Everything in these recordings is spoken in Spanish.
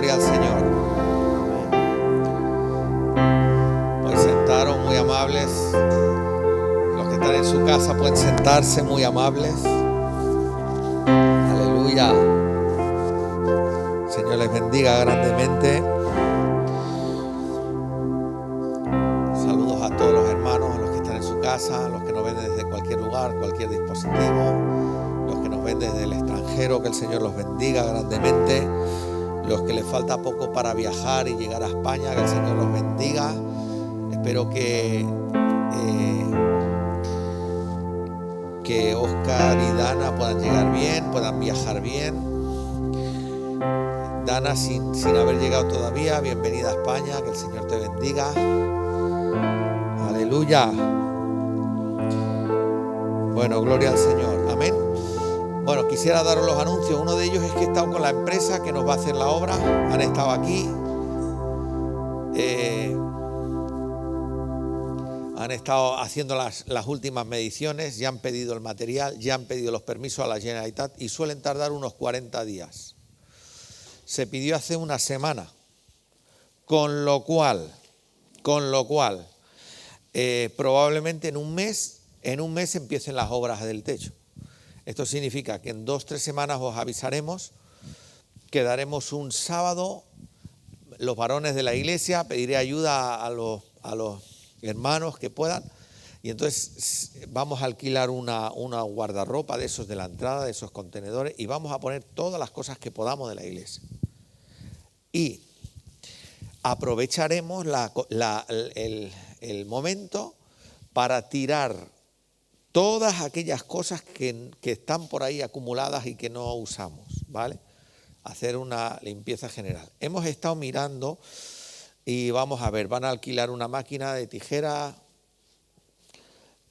Gloria al Señor. Pueden sentaros, muy amables. Los que están en su casa pueden sentarse, muy amables. Aleluya. El Señor les bendiga grandemente. Saludos a todos los hermanos, a los que están en su casa, a los que nos ven desde cualquier lugar, cualquier dispositivo, los que nos ven desde el extranjero, que el Señor los bendiga grandemente. Los que les falta poco para viajar y llegar a España, que el Señor los bendiga. Espero que Oscar y Dana puedan llegar bien, puedan viajar bien. Dana, sin haber llegado todavía, bienvenida a España, que el Señor te bendiga. Aleluya. Bueno, gloria al Señor. Amén. Bueno, quisiera daros los anuncios. Uno de ellos es que he estado con la empresa que nos va a hacer la obra. Han estado aquí. Han estado haciendo las últimas mediciones. Ya han pedido el material, ya han pedido los permisos a la Generalitat y suelen tardar unos 40 días. Se pidió hace una semana. Con lo cual, probablemente en un mes empiecen las obras del techo. Esto significa que en 2 o 3 semanas os avisaremos, quedaremos un sábado, los varones de la iglesia, pediré ayuda a los hermanos que puedan, y entonces vamos a alquilar una guardarropa de esos de la entrada, de esos contenedores, y vamos a poner todas las cosas que podamos de la iglesia. Y aprovecharemos el momento para tirar todas aquellas cosas que están por ahí acumuladas y que no usamos, ¿vale? Hacer una limpieza general. Hemos estado mirando y vamos a ver, van a alquilar una máquina de tijera.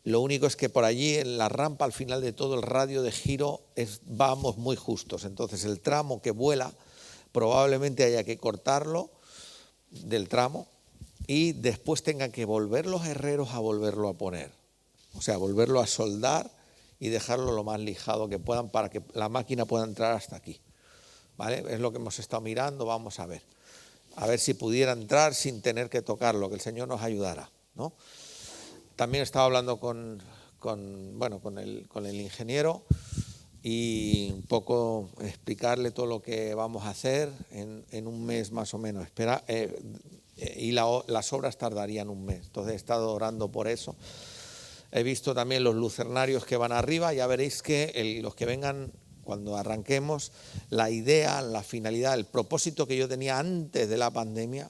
Lo único es que por allí en la rampa, al final de todo el radio de giro, vamos muy justos. Entonces el tramo que vuela probablemente haya que cortarlo del tramo y después tengan que volver los herreros a volverlo a poner. O sea, volverlo a soldar y dejarlo lo más lijado que puedan para que la máquina pueda entrar hasta aquí, ¿vale? Es lo que hemos estado mirando, vamos a ver si pudiera entrar sin tener que tocarlo, que el Señor nos ayudará, ¿no? También he estado hablando con el ingeniero y un poco explicarle todo lo que vamos a hacer en un mes más o menos. Y las obras tardarían un mes, entonces he estado orando por eso. He visto también los lucernarios que van arriba. Ya veréis que los que vengan cuando arranquemos, la idea, la finalidad, el propósito que yo tenía antes de la pandemia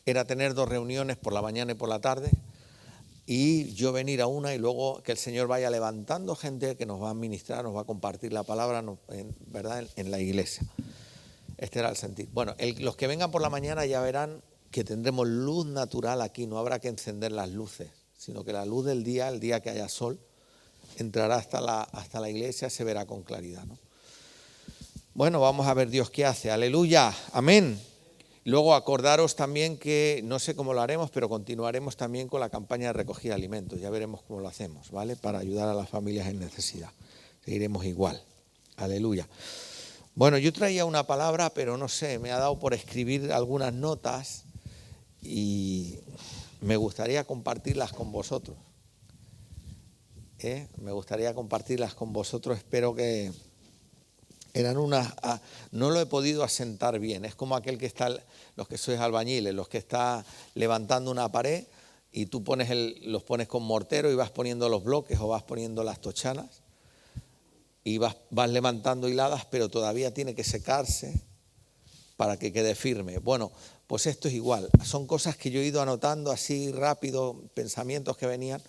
era tener 2 reuniones por la mañana y por la tarde y yo venir a una y luego que el Señor vaya levantando gente que nos va a ministrar, nos va a compartir la palabra, ¿verdad?, en la iglesia. Este era el sentido. Bueno, los que vengan por la mañana ya verán que tendremos luz natural aquí, no habrá que encender las luces, sino que la luz del día, el día que haya sol, entrará hasta la iglesia, se verá con claridad, ¿no? Bueno, vamos a ver Dios qué hace. Aleluya, amén. Luego acordaros también que, no sé cómo lo haremos, pero continuaremos también con la campaña de recogida de alimentos. Ya veremos cómo lo hacemos, ¿vale? Para ayudar a las familias en necesidad. Seguiremos igual. Aleluya. Bueno, yo traía una palabra, pero no sé, me ha dado por escribir algunas notas y me gustaría compartirlas con vosotros. Me gustaría compartirlas con vosotros. Espero que eran no lo he podido asentar bien. Es como aquel que está, los que sois albañiles, los que está levantando una pared y tú los pones con mortero y vas poniendo los bloques o vas poniendo las tochanas y vas levantando hiladas, pero todavía tiene que secarse para que quede firme. Bueno, pues esto es igual. Son cosas que yo he ido anotando así rápido, pensamientos que venían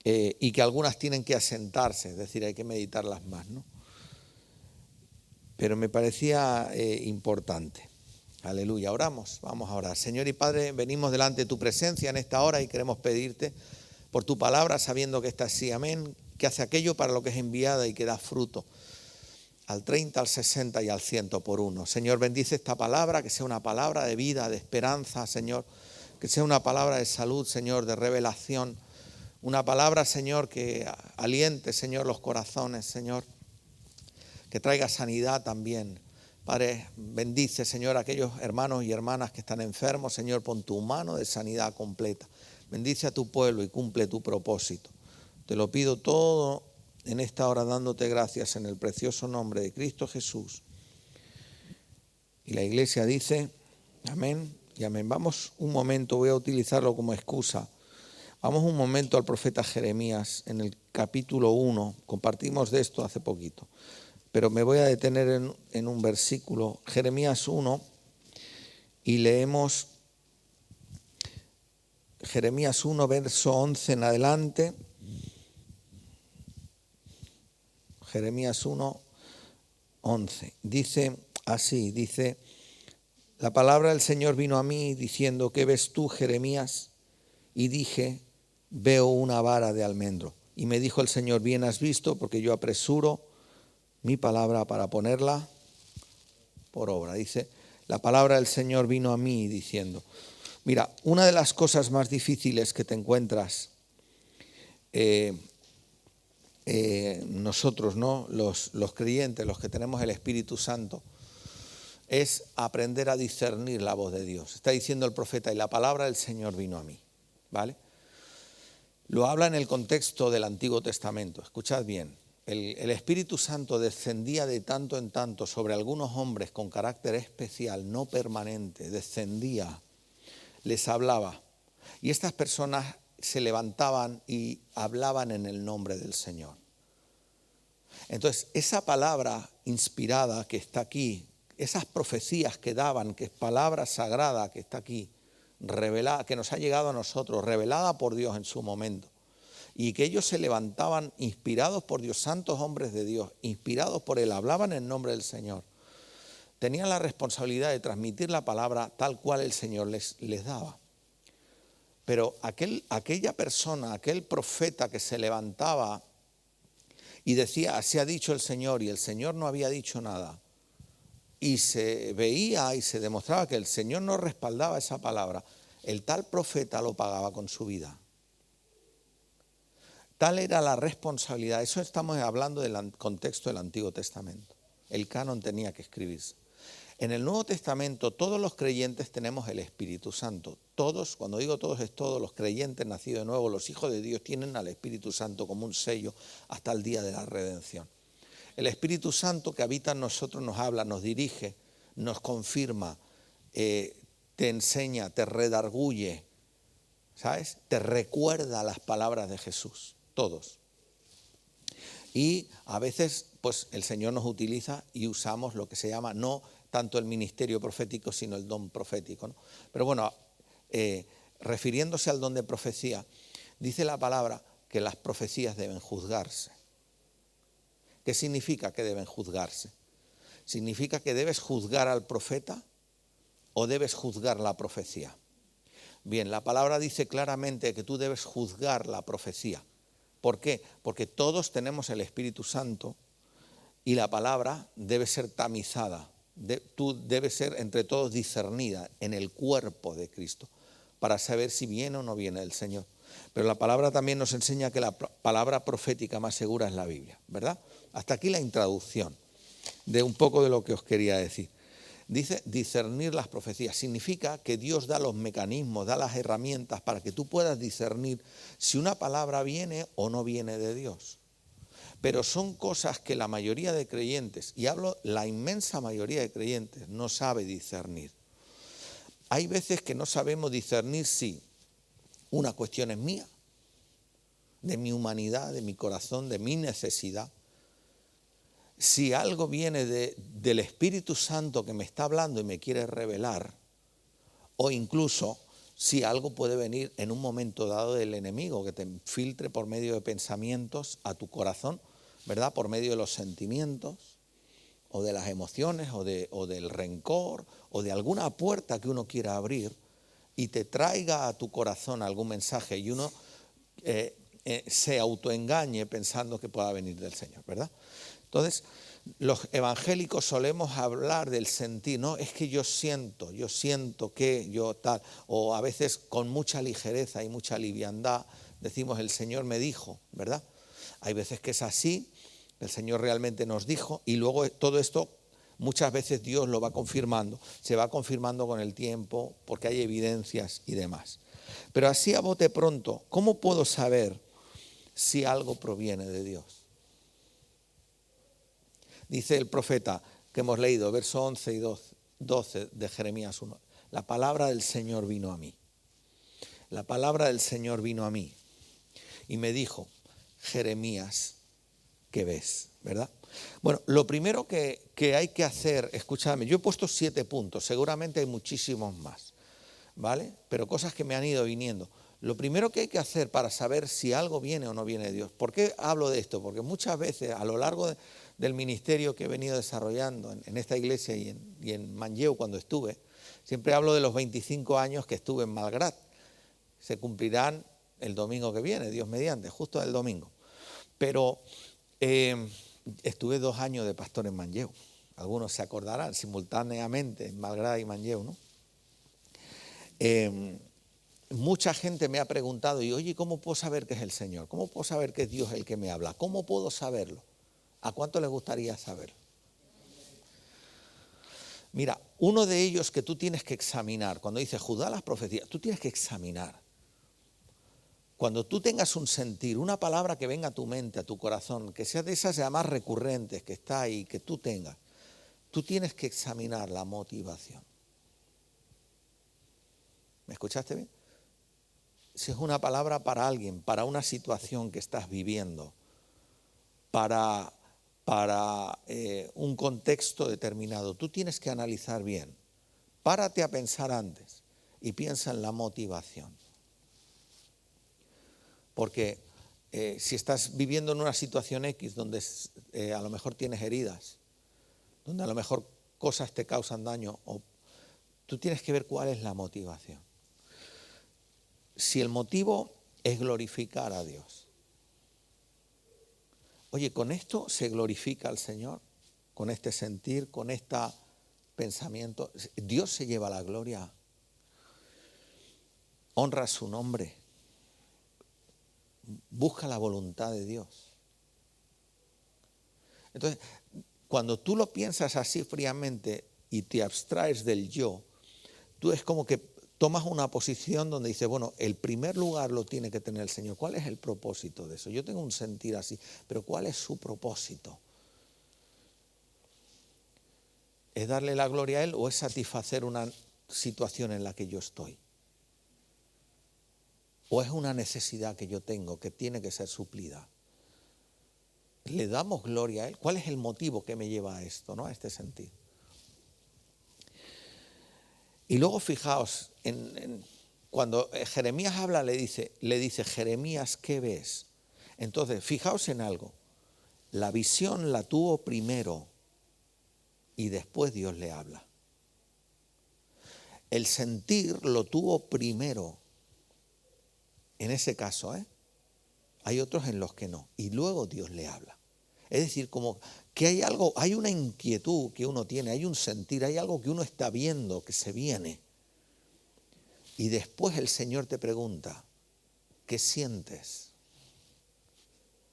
y que algunas tienen que asentarse, es decir, hay que meditarlas más, ¿no? Pero me parecía importante. Aleluya, oramos, vamos a orar. Señor y Padre, venimos delante de tu presencia en esta hora y queremos pedirte por tu palabra, sabiendo que está así, amén, que hace aquello para lo que es enviada y que da fruto al 30, al 60 y al 100 por uno. Señor, bendice esta palabra, que sea una palabra de vida, de esperanza, Señor, que sea una palabra de salud, Señor, de revelación, una palabra, Señor, que aliente, Señor, los corazones, Señor, que traiga sanidad también, Padre, bendice, Señor, a aquellos hermanos y hermanas que están enfermos. Señor, pon tu mano de sanidad completa. Bendice a tu pueblo y cumple tu propósito. Te lo pido todo en esta hora dándote gracias en el precioso nombre de Cristo Jesús. Y la iglesia dice, amén y amén. Vamos un momento, voy a utilizarlo como excusa. Vamos un momento al profeta Jeremías en el capítulo 1. Compartimos de esto hace poquito. Pero me voy a detener en un versículo, Jeremías 1, y leemos Jeremías 1, verso 11 en adelante. Jeremías 1, 11. Dice así, dice, la palabra del Señor vino a mí diciendo, ¿qué ves tú, Jeremías? Y dije, veo una vara de almendro. Y me dijo el Señor, bien has visto, porque yo apresuro mi palabra para ponerla por obra. Dice, la palabra del Señor vino a mí diciendo, mira, una de las cosas más difíciles que te encuentras nosotros, ¿no? Los creyentes, los que tenemos el Espíritu Santo, es aprender a discernir la voz de Dios. Está diciendo el profeta, y la palabra del Señor vino a mí, ¿vale? Lo habla en el contexto del Antiguo Testamento. Escuchad bien. El Espíritu Santo descendía de tanto en tanto sobre algunos hombres con carácter especial, no permanente, descendía, les hablaba. Y estas personas se levantaban y hablaban en el nombre del Señor. Entonces, esa palabra inspirada que está aquí, esas profecías que daban, que es palabra sagrada que está aquí, revelada, que nos ha llegado a nosotros, revelada por Dios en su momento, y que ellos se levantaban inspirados por Dios, santos hombres de Dios, inspirados por Él, hablaban en nombre del Señor. Tenían la responsabilidad de transmitir la palabra tal cual el Señor les daba. Pero aquella persona, aquel profeta que se levantaba y decía, así ha dicho el Señor, y el Señor no había dicho nada, y se veía y se demostraba que el Señor no respaldaba esa palabra, el tal profeta lo pagaba con su vida. Tal era la responsabilidad. Eso estamos hablando del contexto del Antiguo Testamento. El canon tenía que escribirse. En el Nuevo Testamento todos los creyentes tenemos el Espíritu Santo. Todos, cuando digo todos es todos, los creyentes nacidos de nuevo, los hijos de Dios tienen al Espíritu Santo como un sello hasta el día de la redención. El Espíritu Santo que habita en nosotros nos habla, nos dirige, nos confirma, te enseña, te redarguye, ¿sabes? Te recuerda las palabras de Jesús. Todos. Y a veces pues el Señor nos utiliza y usamos lo que se llama no tanto el ministerio profético sino el don profético, ¿no? Pero bueno, refiriéndose al don de profecía, dice la palabra que las profecías deben juzgarse. ¿Qué significa que deben juzgarse? ¿Significa que debes juzgar al profeta o debes juzgar la profecía? Bien, la palabra dice claramente que tú debes juzgar la profecía. ¿Por qué? Porque todos tenemos el Espíritu Santo y la palabra debe ser tamizada, tú debes ser entre todos discernida en el cuerpo de Cristo para saber si viene o no viene del Señor. Pero la palabra también nos enseña que la palabra profética más segura es la Biblia, ¿verdad? Hasta aquí la introducción de un poco de lo que os quería decir. Dice discernir las profecías, significa que Dios da los mecanismos, da las herramientas para que tú puedas discernir si una palabra viene o no viene de Dios. Pero son cosas que la mayoría de creyentes, y hablo la inmensa mayoría de creyentes, no sabe discernir. Hay veces que no sabemos discernir si una cuestión es mía, de mi humanidad, de mi corazón, de mi necesidad. Si algo viene del Espíritu Santo que me está hablando y me quiere revelar, o incluso si algo puede venir en un momento dado del enemigo que te filtre por medio de pensamientos a tu corazón, ¿verdad? Por medio de los sentimientos o de las emociones o del rencor o de alguna puerta que uno quiera abrir y te traiga a tu corazón algún mensaje y uno se autoengañe pensando que pueda venir del Señor, ¿verdad? Entonces, los evangélicos solemos hablar del sentir, no, es que yo siento que yo tal, o a veces con mucha ligereza y mucha liviandad decimos el Señor me dijo, ¿verdad? Hay veces que es así, el Señor realmente nos dijo y luego todo esto muchas veces Dios lo va confirmando, se va confirmando con el tiempo porque hay evidencias y demás. Pero así a bote pronto, ¿cómo puedo saber si algo proviene de Dios? Dice el profeta que hemos leído, versos 11 y 12 de Jeremías 1. La palabra del Señor vino a mí. La palabra del Señor vino a mí y me dijo, Jeremías, ¿qué ves? ¿Verdad? Bueno, lo primero que hay que hacer, escúchame, yo he puesto 7 puntos, seguramente hay muchísimos más, ¿vale? Pero cosas que me han ido viniendo. Lo primero que hay que hacer para saber si algo viene o no viene de Dios. ¿Por qué hablo de esto? Porque muchas veces a lo largo del ministerio que he venido desarrollando en esta iglesia y en Manlleu cuando estuve, siempre hablo de los 25 años que estuve en Malgrat. Se cumplirán el domingo que viene, Dios mediante, justo el domingo. Pero estuve 2 años de pastor en Manlleu. Algunos se acordarán simultáneamente en Malgrat y Manlleu, ¿no? Mucha gente me ha preguntado, y oye, ¿cómo puedo saber que es el Señor? ¿Cómo puedo saber que es Dios el que me habla? ¿Cómo puedo saberlo? ¿A cuánto les gustaría saberlo? Mira, uno de ellos que tú tienes que examinar, cuando dice Judá las profecías, tú tienes que examinar. Cuando tú tengas un sentir, una palabra que venga a tu mente, a tu corazón, que sea de esas ya más recurrentes que está ahí, que tú tengas, tú tienes que examinar la motivación. ¿Me escuchaste bien? Si es una palabra para alguien, para una situación que estás viviendo, para un contexto determinado, tú tienes que analizar bien. Párate a pensar antes y piensa en la motivación. Porque si estás viviendo en una situación X donde a lo mejor tienes heridas, donde a lo mejor cosas te causan daño, tú tienes que ver cuál es la motivación. Si el motivo es glorificar a Dios. Oye, ¿con esto se glorifica al Señor? ¿Con este sentir, con este pensamiento? Dios se lleva la gloria. Honra su nombre. Busca la voluntad de Dios. Entonces, cuando tú lo piensas así fríamente y te abstraes del yo, tú es como que tomas una posición donde dices, bueno, el primer lugar lo tiene que tener el Señor. ¿Cuál es el propósito de eso? Yo tengo un sentir así, pero ¿cuál es su propósito? ¿Es darle la gloria a Él o es satisfacer una situación en la que yo estoy? ¿O es una necesidad que yo tengo que tiene que ser suplida? ¿Le damos gloria a Él? ¿Cuál es el motivo que me lleva a esto, ¿no? A este sentir? Y luego fijaos, cuando Jeremías habla le dice, Jeremías, ¿qué ves? Entonces, fijaos en algo. La visión la tuvo primero y después Dios le habla. El sentir lo tuvo primero. En ese caso, hay otros en los que no. Y luego Dios le habla. Es decir, como que hay algo, hay una inquietud que uno tiene, hay un sentir, hay algo que uno está viendo que se viene. Y después el Señor te pregunta, ¿qué sientes?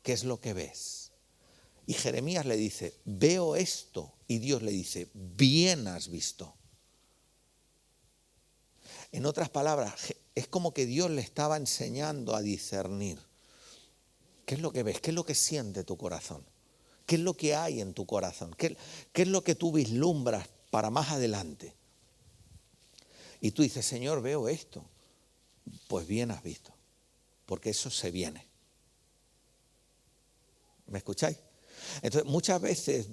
¿Qué es lo que ves? Y Jeremías le dice, veo esto. Y Dios le dice, bien has visto. En otras palabras, es como que Dios le estaba enseñando a discernir. ¿Qué es lo que ves? ¿Qué es lo que siente tu corazón? ¿Qué es lo que hay en tu corazón? ¿Qué es lo que tú vislumbras para más adelante? Y tú dices, Señor, veo esto. Pues bien has visto, porque eso se viene. ¿Me escucháis? Entonces, muchas veces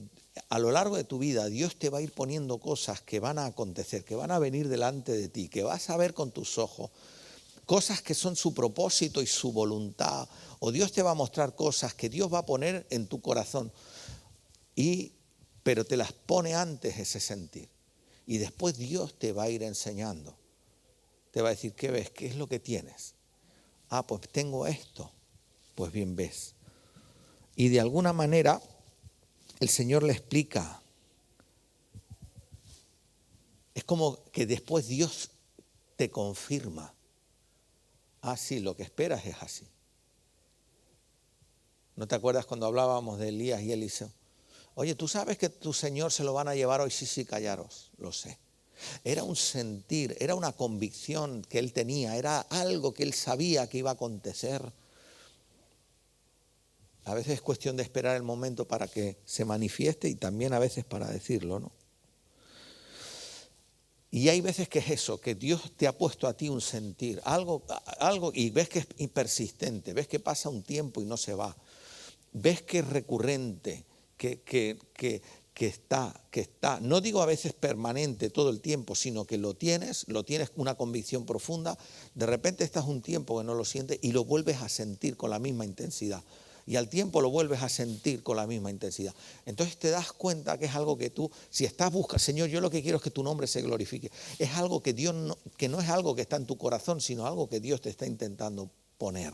a lo largo de tu vida Dios te va a ir poniendo cosas que van a acontecer, que van a venir delante de ti, que vas a ver con tus ojos, cosas que son su propósito y su voluntad, o Dios te va a mostrar cosas que Dios va a poner en tu corazón, pero te las pone antes ese sentir. Y después Dios te va a ir enseñando. Te va a decir, ¿qué ves? ¿Qué es lo que tienes? Ah, pues tengo esto. Pues bien ves. Y de alguna manera el Señor le explica. Es como que después Dios te confirma. Ah, sí, lo que esperas es así. ¿No te acuerdas cuando hablábamos de Elías y Eliseo? Oye, ¿tú sabes que tu Señor se lo van a llevar hoy? Sí, sí, callaros, lo sé. Era un sentir, era una convicción que él tenía, era algo que él sabía que iba a acontecer. A veces es cuestión de esperar el momento para que se manifieste y también a veces para decirlo, ¿no? Y hay veces que es eso, que Dios te ha puesto a ti un sentir, algo y ves que es persistente, ves que pasa un tiempo y no se va, ves que es recurrente, que está, no digo a veces permanente todo el tiempo, sino que lo tienes una convicción profunda, de repente estás un tiempo que no lo sientes y lo vuelves a sentir con la misma intensidad. Y al tiempo lo vuelves a sentir con la misma intensidad. Entonces te das cuenta que es algo que tú, si estás buscando, Señor, yo lo que quiero es que tu nombre se glorifique. Es algo que Dios que no es algo que está en tu corazón, sino algo que Dios te está intentando poner.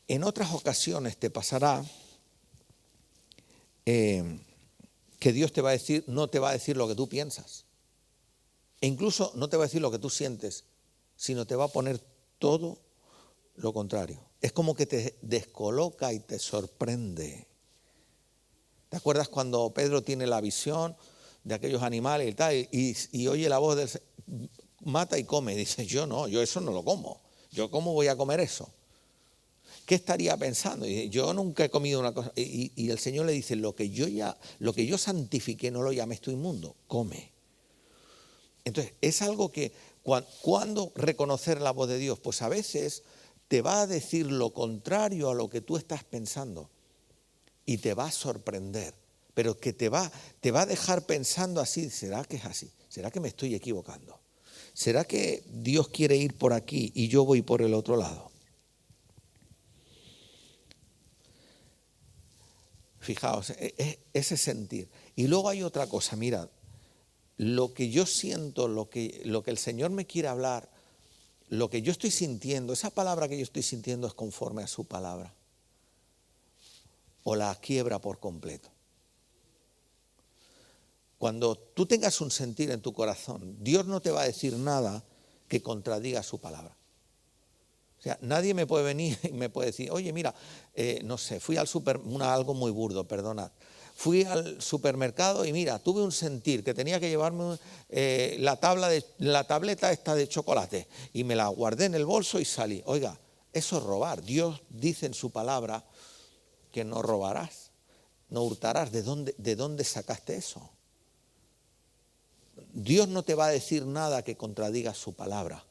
En otras ocasiones te pasará que Dios te va a decir, no te va a decir lo que tú piensas. E incluso no te va a decir lo que tú sientes, sino te va a poner todo lo contrario. Es como que te descoloca y te sorprende. ¿Te acuerdas cuando Pedro tiene la visión de aquellos animales y tal, y oye la voz del mata y come? Dice, yo eso no lo como. ¿Yo cómo voy a comer eso? ¿Qué estaría pensando? Y dice, yo nunca he comido una cosa. Y el Señor le dice, lo que yo santifiqué no lo llames tú inmundo, come. Entonces, es algo que, ¿cuándo reconocer la voz de Dios? Pues a veces te va a decir lo contrario a lo que tú estás pensando y te va a sorprender, pero que te va a dejar pensando así, ¿será que es así? ¿Será que me estoy equivocando? ¿Será que Dios quiere ir por aquí y yo voy por el otro lado? Fijaos, ese sentir. Y luego hay otra cosa, mirad, lo que yo siento, lo que el Señor me quiere hablar, lo que yo estoy sintiendo, esa palabra que yo estoy sintiendo es conforme a su palabra. O la quiebra por completo. Cuando tú tengas un sentir en tu corazón, Dios no te va a decir nada que contradiga su palabra. O sea, nadie me puede venir y me puede decir, oye, mira, no sé, fui al algo muy burdo, perdonad. Fui al supermercado y mira, tuve un sentir que tenía que llevarme la tableta esta de chocolate y me la guardé en el bolso y salí. Oiga, eso es robar. Dios dice en su palabra que no robarás, no hurtarás. ¿De dónde sacaste eso? Dios no te va a decir nada que contradiga su palabra.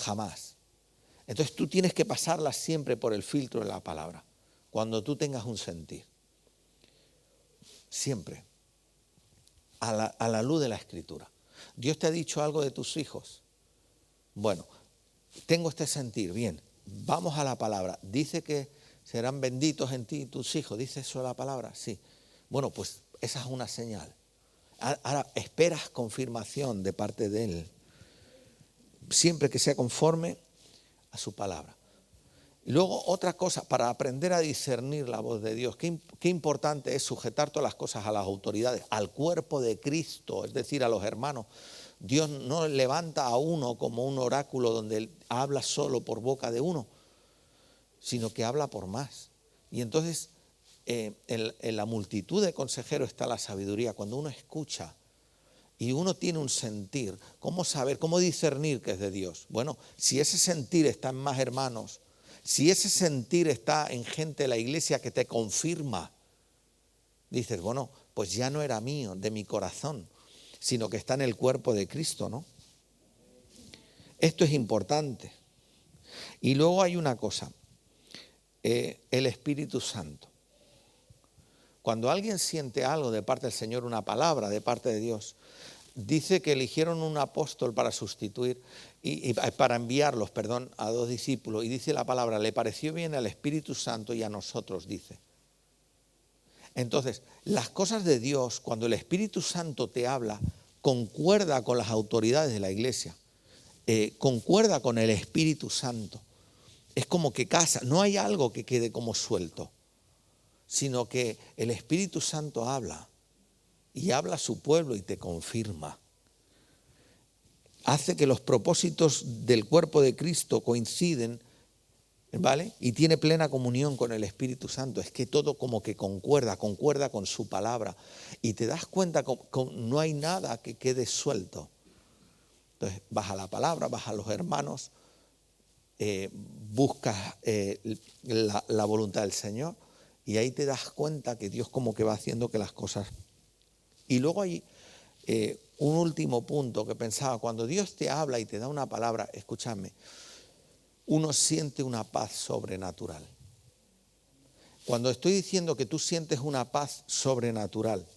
Jamás. Entonces tú tienes que pasarla siempre por el filtro de la palabra. Cuando tú tengas un sentir. Siempre. A la luz de la Escritura. Dios te ha dicho algo de tus hijos. Bueno, tengo este sentir. Bien, vamos a la palabra. Dice que serán benditos en ti tus hijos. ¿Dice eso la palabra? Sí. Bueno, pues esa es una señal. Ahora esperas confirmación de parte de Él. Siempre que sea conforme a su palabra. Y luego otra cosa, para aprender a discernir la voz de Dios, qué importante es sujetar todas las cosas a las autoridades, al cuerpo de Cristo, es decir, a los hermanos. Dios no levanta a uno como un oráculo donde Él habla solo por boca de uno, sino que habla por más. Y entonces en la multitud de consejeros está la sabiduría. Cuando uno escucha y uno tiene un sentir, ¿cómo saber, cómo discernir que es de Dios? Bueno, si ese sentir está en más hermanos, si ese sentir está en gente de la iglesia que te confirma, dices, bueno, pues ya no era mío, de mi corazón, sino que está en el cuerpo de Cristo, ¿no? Esto es importante. Y luego hay una cosa, el Espíritu Santo. Cuando alguien siente algo de parte del Señor, una palabra de parte de Dios, dice que eligieron un apóstol para sustituir y para enviarlos, a 2 discípulos. Y dice la palabra, le pareció bien al Espíritu Santo y a nosotros, dice. Entonces, las cosas de Dios, cuando el Espíritu Santo te habla, concuerda con las autoridades de la iglesia, concuerda con el Espíritu Santo. Es como que casa, no hay algo que quede como suelto, sino que el Espíritu Santo habla y habla a su pueblo y te confirma. Hace que los propósitos del cuerpo de Cristo coinciden ¿vale? Y tiene plena comunión con el Espíritu Santo. Es que todo como que concuerda con su palabra. Y te das cuenta que no hay nada que quede suelto. Entonces vas a la palabra, vas a los hermanos, buscas la voluntad del Señor y ahí te das cuenta que Dios como que va haciendo que las cosas... Y luego hay un último punto que pensaba, cuando Dios te habla y te da una palabra, escúchame, uno siente una paz sobrenatural. Cuando estoy diciendo que tú sientes una paz sobrenatural,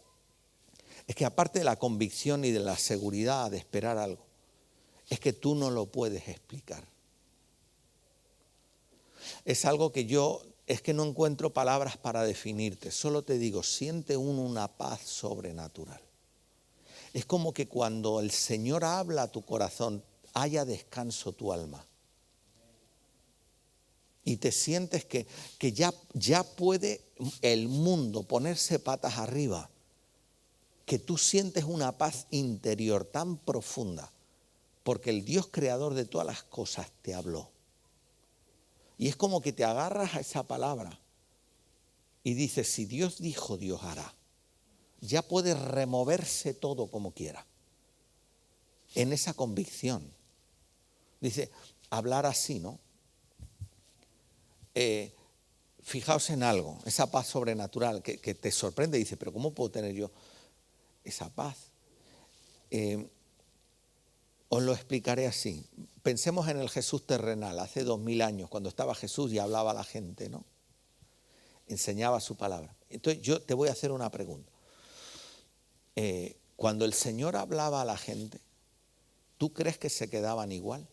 es que aparte de la convicción y de la seguridad de esperar algo, es que tú no lo puedes explicar. Es algo que es que no encuentro palabras para definirte, solo te digo, siente uno una paz sobrenatural. Es como que cuando el Señor habla a tu corazón, haya descanso tu alma. Y te sientes que ya puede el mundo ponerse patas arriba, que tú sientes una paz interior tan profunda, porque el Dios creador de todas las cosas te habló. Y es como que te agarras a esa palabra y dices, si Dios dijo, Dios hará. Ya puede removerse todo como quiera. En esa convicción. Dice, hablar así, ¿no? Fijaos en algo, esa paz sobrenatural que te sorprende y dice, pero ¿cómo puedo tener yo esa paz? Os lo explicaré así. Pensemos en el Jesús terrenal, hace 2000 años, cuando estaba Jesús y hablaba a la gente, ¿no? Enseñaba su palabra. Entonces yo te voy a hacer una pregunta. Cuando el Señor hablaba a la gente, ¿tú crees que se quedaban igual?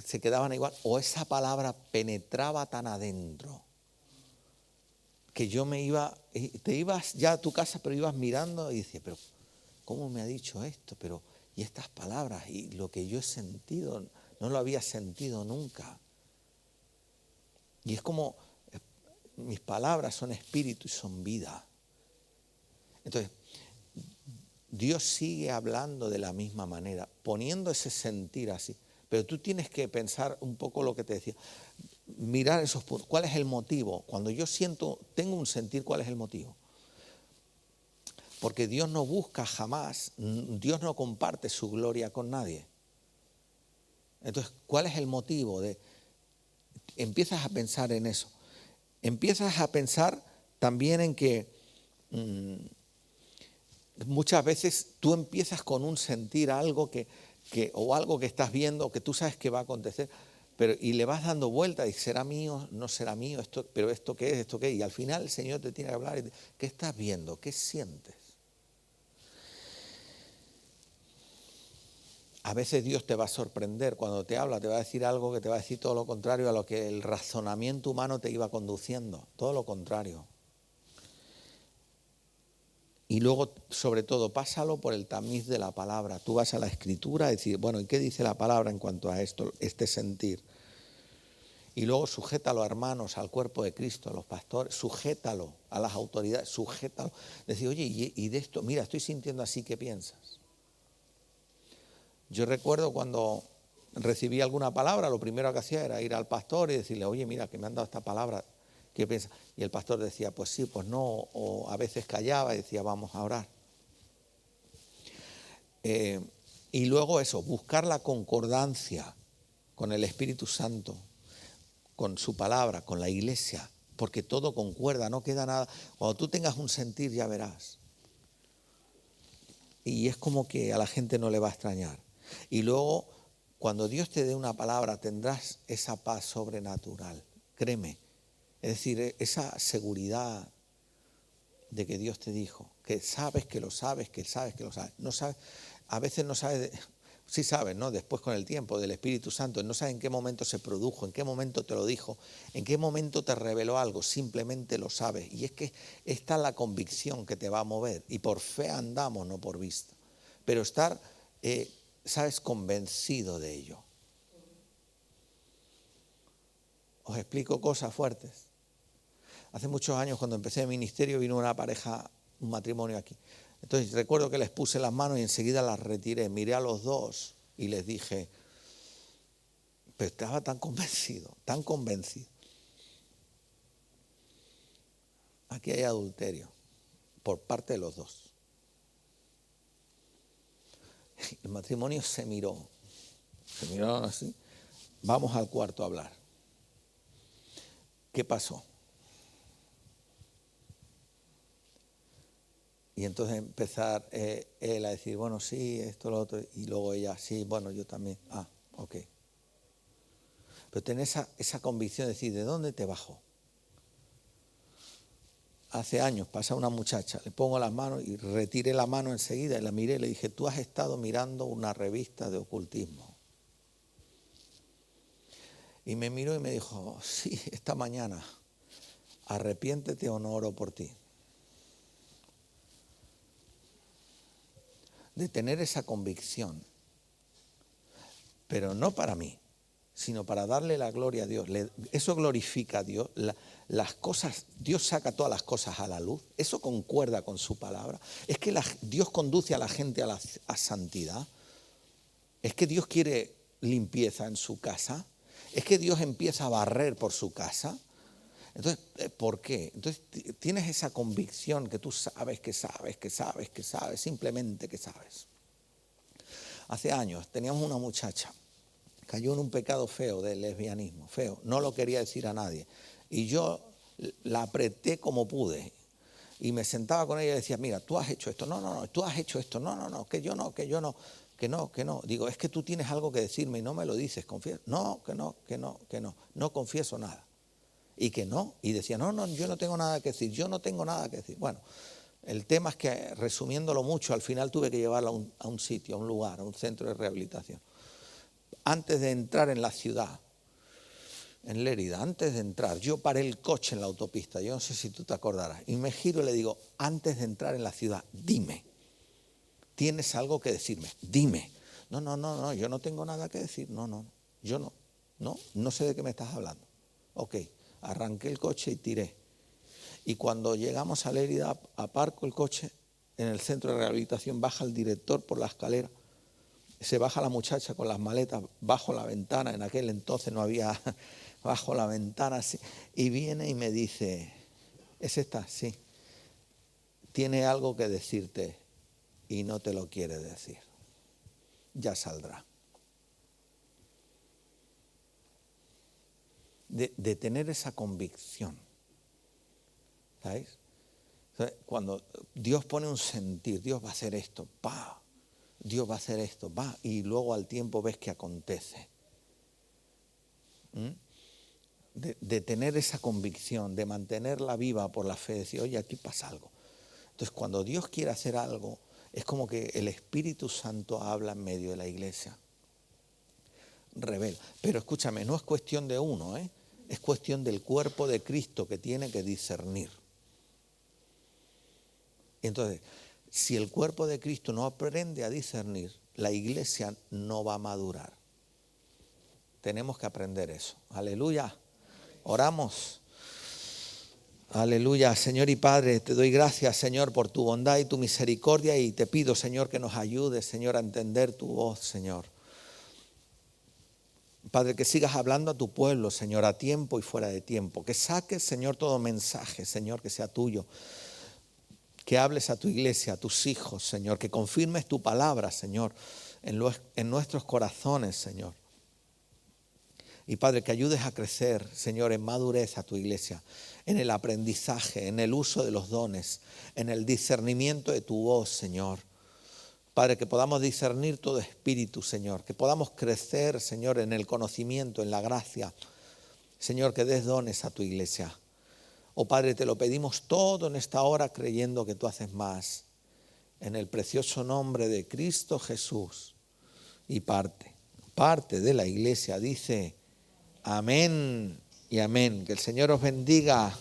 ¿Se quedaban igual? ¿O esa palabra penetraba tan adentro que yo te ibas ya a tu casa, pero ibas mirando y decías, pero ¿cómo me ha dicho esto? Pero, y estas palabras, y lo que yo he sentido, no lo había sentido nunca. Y es como, mis palabras son espíritu y son vida. Entonces, Dios sigue hablando de la misma manera, poniendo ese sentir así. Pero tú tienes que pensar un poco lo que te decía. Mirar esos puntos. ¿Cuál es el motivo? Cuando yo tengo un sentir, ¿cuál es el motivo? Porque Dios no busca jamás, Dios no comparte su gloria con nadie. Entonces, ¿cuál es el motivo? Empiezas a pensar en eso. Empiezas a pensar también en que muchas veces tú empiezas con un sentir algo o algo que estás viendo, que tú sabes que va a acontecer, y le vas dando vueltas y será mío, no será mío, pero esto qué es, esto qué es. Y al final el Señor te tiene que hablar. ¿Qué estás viendo? ¿Qué sientes? A veces Dios te va a sorprender cuando te habla, te va a decir algo que te va a decir todo lo contrario a lo que el razonamiento humano te iba conduciendo, todo lo contrario. Y luego, sobre todo, pásalo por el tamiz de la palabra. Tú vas a la Escritura y decir, bueno, ¿y qué dice la palabra en cuanto a esto, este sentir? Y luego sujétalo a hermanos, al cuerpo de Cristo, a los pastores, sujétalo a las autoridades, sujétalo. Decir, oye, y de esto, mira, estoy sintiendo así, ¿qué piensas? Yo recuerdo cuando recibí alguna palabra, lo primero que hacía era ir al pastor y decirle, oye, mira, que me han dado esta palabra, ¿qué piensas? Y el pastor decía, pues sí, pues no, o a veces callaba y decía, vamos a orar. Y luego eso, buscar la concordancia con el Espíritu Santo, con su palabra, con la iglesia, porque todo concuerda, no queda nada. Cuando tú tengas un sentir ya verás. Y es como que a la gente no le va a extrañar. Y luego, cuando Dios te dé una palabra, tendrás esa paz sobrenatural, créeme. Es decir, esa seguridad de que Dios te dijo, que sabes que lo sabes, que sabes que lo sabes. No sabes, a veces no sabes, sí sabes, ¿no? Después con el tiempo del Espíritu Santo, no sabes en qué momento se produjo, en qué momento te lo dijo, en qué momento te reveló algo, simplemente lo sabes. Y es que esta es la convicción que te va a mover. Y por fe andamos, no por vista. Pero estar, sabes, convencido de ello. Os explico cosas fuertes. Hace muchos años, cuando empecé el ministerio, vino una pareja, un matrimonio aquí. Entonces recuerdo que les puse las manos y enseguida las retiré. Miré a los dos y les dije, pero estaba tan convencido, tan convencido. Aquí hay adulterio por parte de los dos. El matrimonio se miraron así. Vamos al cuarto a hablar. ¿Qué pasó? Y entonces empezar él a decir, bueno, sí, esto, lo otro, y luego ella, sí, bueno, yo también. Ah, ok. Pero tener esa convicción de decir, ¿de dónde te bajó? Hace años pasa una muchacha, le pongo las manos y retiré la mano enseguida y la miré y le dije, tú has estado mirando una revista de ocultismo. Y me miró y me dijo, sí, esta mañana, arrepiéntete o no oro por ti. De tener esa convicción, pero no para mí, sino para darle la gloria a Dios. Eso glorifica a Dios. Las cosas, Dios saca todas las cosas a la luz. Eso concuerda con su palabra. Es que Dios conduce a la gente a santidad. Es que Dios quiere limpieza en su casa. Es que Dios empieza a barrer por su casa. Entonces, ¿por qué? Entonces tienes esa convicción que tú sabes, simplemente que sabes. Hace años teníamos una muchacha, cayó en un pecado feo del lesbianismo, feo, no lo quería decir a nadie. Y yo la apreté como pude y me sentaba con ella y decía, mira, tú has hecho esto, no, tú has hecho esto, no, que yo no. Digo, es que tú tienes algo que decirme y no me lo dices, confieso. No confieso nada. Y que no, y decía, no, yo no tengo nada que decir, Bueno, el tema es que, resumiéndolo mucho, al final tuve que llevarla a un sitio, a un lugar, a un centro de rehabilitación. Antes de entrar en la ciudad, en Lérida, antes de entrar, yo paré el coche en la autopista, yo no sé si tú te acordarás, y me giro y le digo, antes de entrar en la ciudad, dime, ¿tienes algo que decirme? Dime. No, yo no tengo nada que decir, yo no sé de qué me estás hablando. Ok. Arranqué el coche y tiré. Y cuando llegamos a Lérida, aparco el coche en el centro de rehabilitación, baja el director por la escalera, se baja la muchacha con las maletas bajo la ventana, en aquel entonces no había, bajo la ventana, así, y viene y me dice, ¿es esta? Sí. Tiene algo que decirte y no te lo quiere decir. Ya saldrá. De tener esa convicción, ¿sabéis? Cuando Dios pone un sentir, Dios va a hacer esto, Dios va a hacer esto, y luego al tiempo ves que acontece. De tener esa convicción, de mantenerla viva por la fe, de decir, oye, aquí pasa algo. Entonces, cuando Dios quiere hacer algo, es como que el Espíritu Santo habla en medio de la iglesia. Revela. Pero escúchame, no es cuestión de uno, es cuestión del cuerpo de Cristo que tiene que discernir. Entonces, si el cuerpo de Cristo no aprende a discernir, la iglesia no va a madurar. Tenemos que aprender eso. Aleluya. Oramos. Aleluya. Señor y Padre, te doy gracias, Señor, por tu bondad y tu misericordia, y te pido, Señor, que nos ayudes, Señor, a entender tu voz, Señor. Padre, que sigas hablando a tu pueblo, Señor, a tiempo y fuera de tiempo. Que saques, Señor, todo mensaje, Señor, que sea tuyo. Que hables a tu iglesia, a tus hijos, Señor. Que confirmes tu palabra, Señor, en nuestros corazones, Señor. Y Padre, que ayudes a crecer, Señor, en madurez a tu iglesia, en el aprendizaje, en el uso de los dones, en el discernimiento de tu voz, Señor. Padre, que podamos discernir todo espíritu, Señor, que podamos crecer, Señor, en el conocimiento, en la gracia. Señor, que des dones a tu iglesia. Oh Padre, te lo pedimos todo en esta hora creyendo que tú haces más. En el precioso nombre de Cristo Jesús. Y parte de la iglesia dice amén y amén. Que el Señor os bendiga.